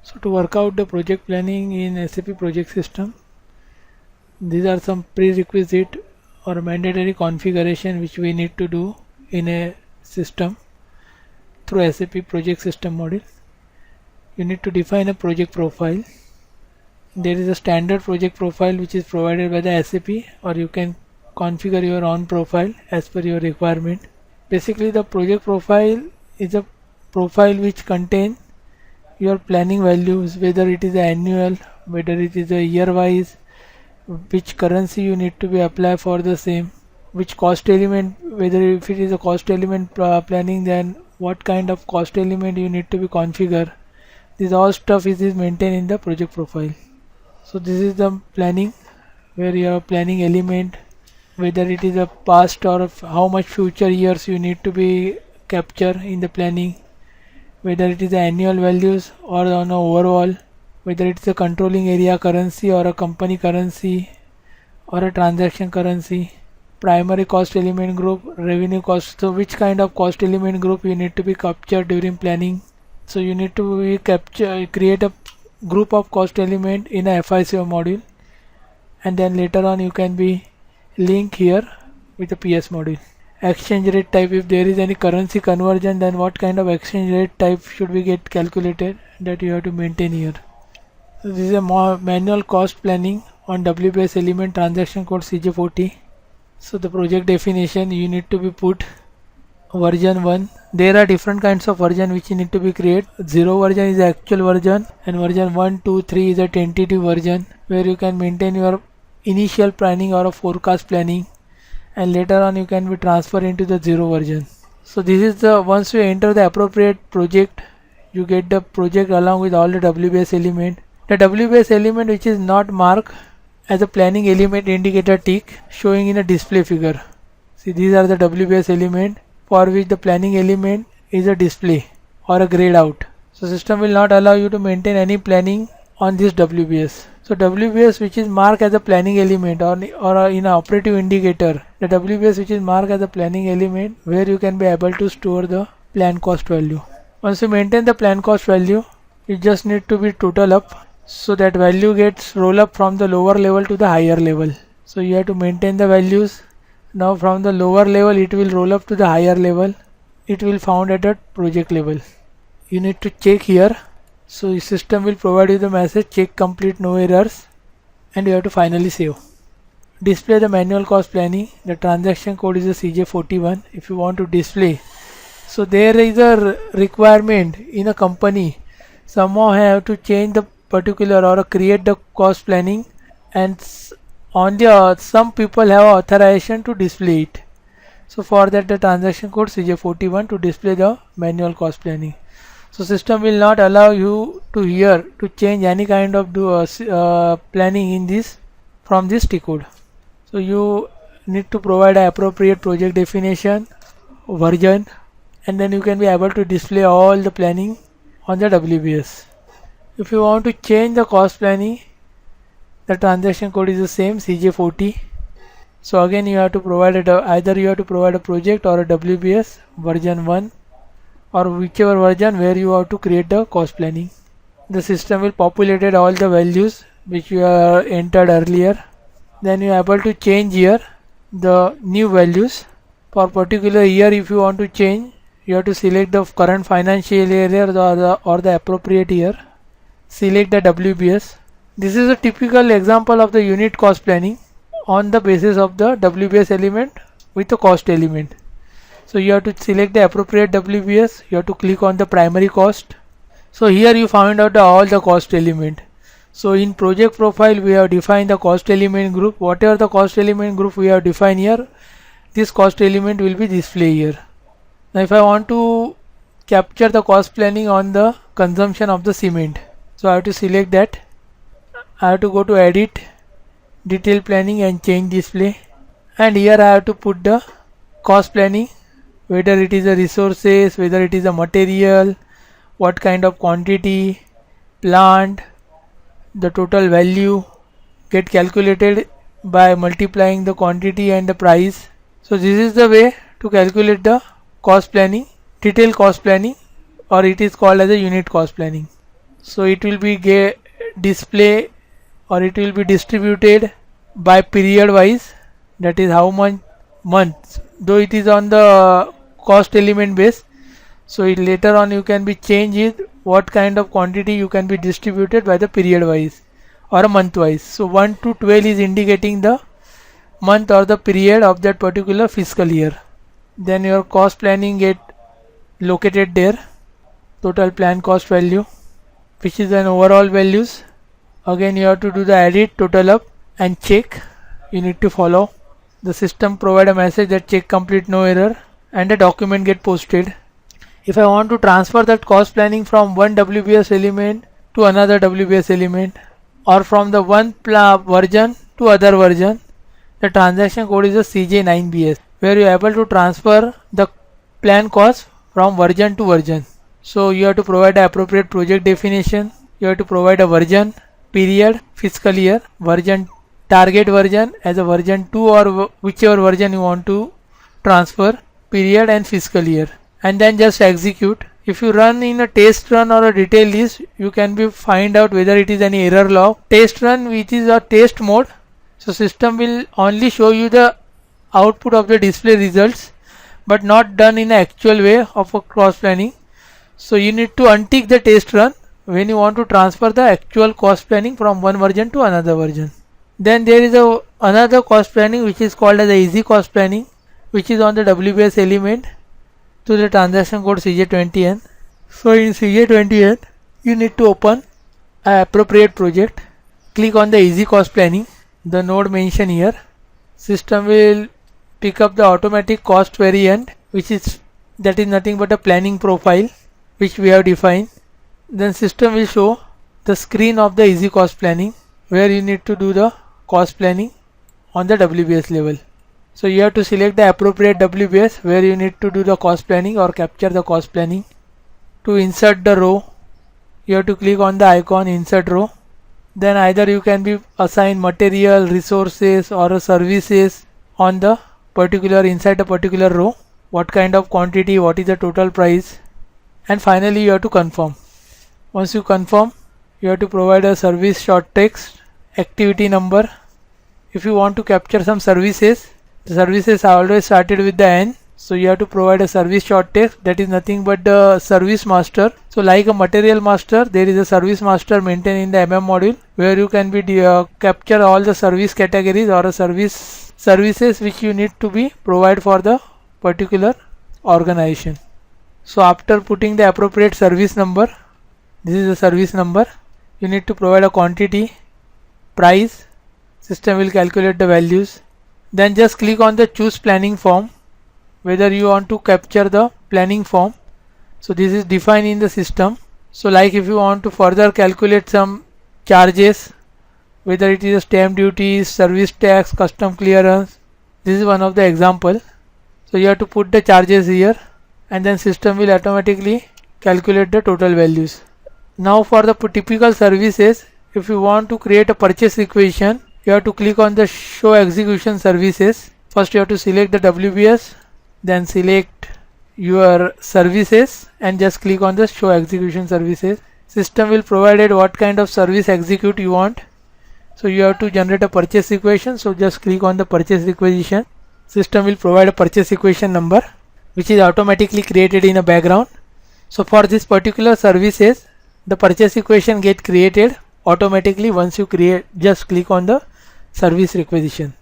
So to work out the project planning in SAP project system, these are some prerequisite or mandatory configuration which we need to do in a system through SAP project system module. You need to define a project profile. There is a standard project profile which is provided by the SAP, or you can configure your own profile as per your requirement. Basically, the project profile is a profile which contains your planning values, whether it is annual, whether it is a year wise, which currency you need to be applied for the same, which cost element, whether if it is a cost element planning, then what kind of cost element you need to be configure. This all stuff is maintained in the project profile. So this is the planning, where your planning element, whether it is a past or how much future years you need to be capture in the planning, whether it is annual values or on a overall, whether it's a controlling area currency or a company currency or a transaction currency, primary cost element group, revenue cost. So which kind of cost element group you need to be captured during planning. So you need to be create a group of cost element in a FICO module, and then later on you can be link here with the PS module. Exchange rate type, if there is any currency conversion, then what kind of exchange rate type should we get calculated, that you have to maintain here. So this is a manual cost planning on WBS element transaction code CJ40. So the project definition, you need to be put version 1. There are different kinds of version which you need to be create. 0 version is the actual version, and version 1, 2, 3 is a tentative version, where you can maintain your initial planning or a forecast planning, and later on you can be transferred into the 0 version. So this is the, once you enter the appropriate project, you get the project along with all the WBS element. The WBS element which is not marked as a planning element indicator tick showing in a display figure. See, these are the WBS element for which the planning element is a display or a grayed out. So system will not allow you to maintain any planning on this WBS. So WBS which is marked as a planning element or in an operative indicator, the WBS which is marked as a planning element, where you can be able to store the plan cost value. Once you maintain the plan cost value, you just need to be total up, so that value gets roll up from the lower level to the higher level. So you have to maintain the values. Now from the lower level it will roll up to the higher level. It will found at the project level. You need to check here. So the system will provide you the message check complete, no errors, and you have to finally save. Display the manual cost planning. The transaction code is a CJ41 if you want to display. So there is a requirement in a company, somehow have to change the particular or create the cost planning, and only some people have authorization to display it. So for that the transaction code CJ41 to display the manual cost planning. So system will not allow you to here to change any kind of planning in this from this T code. So you need to provide an appropriate project definition, version, and then you can be able to display all the planning on the WBS. If you want to change the cost planning, the transaction code is the same, CJ40. So again you have to provide either you have to provide a project or a WBS version 1 or whichever version where you have to create the cost planning. The system will populate all the values which you have entered earlier. Then you are able to change here the new values. For particular year, if you want to change, you have to select the current financial year or the appropriate year. Select the WBS. This is a typical example of the unit cost planning on the basis of the WBS element with the cost element. So you have to select the appropriate WBS. You have to click on the primary cost. So here you find out all the cost element. So in project profile we have defined the cost element group. Whatever the cost element group we have defined here, this cost element will be displayed here. Now if I want to capture the cost planning on the consumption of the cement, so I have to select that. I have to go to edit, detail planning and change display, and here I have to put the cost planning, whether it is a resources, whether it is a material, what kind of quantity, plant, the total value get calculated by multiplying the quantity and the price. So this is the way to calculate the cost planning, detailed cost planning, or it is called as a unit cost planning. So it will be display, or it will be distributed by period wise, that is how much months, though it is on the cost element base. So later on you can be change it what kind of quantity you can be distributed by the period wise or a month wise. So 1 to 12 is indicating the month or the period of that particular fiscal year. Then your cost planning get located there, total plan cost value, which is an overall values. Again you have to do the edit, total up and check. You need to follow. The system provide a message that check complete, no error, and the document get posted. If I want to transfer that cost planning from one WBS element to another WBS element, or from the one version to other version, the transaction code is a CJ9BS, where you are able to transfer the plan cost from version to version. So you have to provide the appropriate project definition, you have to provide a version, period, fiscal year, version, target version as a version 2 or whichever version you want to transfer, period and fiscal year, and then just execute. If you run in a test run or a detail list, you can find out whether it is any error log. Test run, which is a test mode, so system will only show you the output of the display results, but not done in an actual way of a cost planning. So you need to untick the test run when you want to transfer the actual cost planning from one version to another version. Then there is another cost planning which is called as the easy cost planning, which is on the WBS element to the transaction code CJ20N. So in CJ20N you need to open an appropriate project, click on the easy cost planning, the node mentioned here. System will pick up the automatic cost variant, that is nothing but a planning profile which we have defined. Then system will show the screen of the easy cost planning, where you need to do the cost planning on the WBS level. So you have to select the appropriate WBS where you need to do the cost planning or capture the cost planning. To insert the row, you have to click on the icon insert row. Then either you can be assigned material, resources or services on the inside the particular row, what kind of quantity, what is the total price, and finally you have to confirm. Once you confirm, you have to provide a service short text, activity number. If you want to capture some services, the services are always started with the N, so you have to provide a service short text, that is nothing but the service master. So like a material master, there is a service master maintained in the module, where you can be capture all the service categories or services which you need to be provide for the particular organization. So after putting the appropriate service number, this is the service number, you need to provide a quantity, price, system will calculate the values. Then just click on the choose planning form, whether you want to capture the planning form. So this is defined in the system. So like if you want to further calculate some charges, whether it is a stamp duty, service tax, custom clearance, this is one of the example. So you have to put the charges here, and then system will automatically calculate the total values. Now for the typical services, if you want to create a purchase equation, you have to click on the show execution services. First you have to select the WBS, then select your services and just click on the show execution services. System will provide what kind of service execute you want. So you have to generate a purchase equation, so just click on the purchase requisition. System will provide a purchase equation number which is automatically created in a background. So for this particular services, the purchase equation get created automatically once you just click on the service requisition.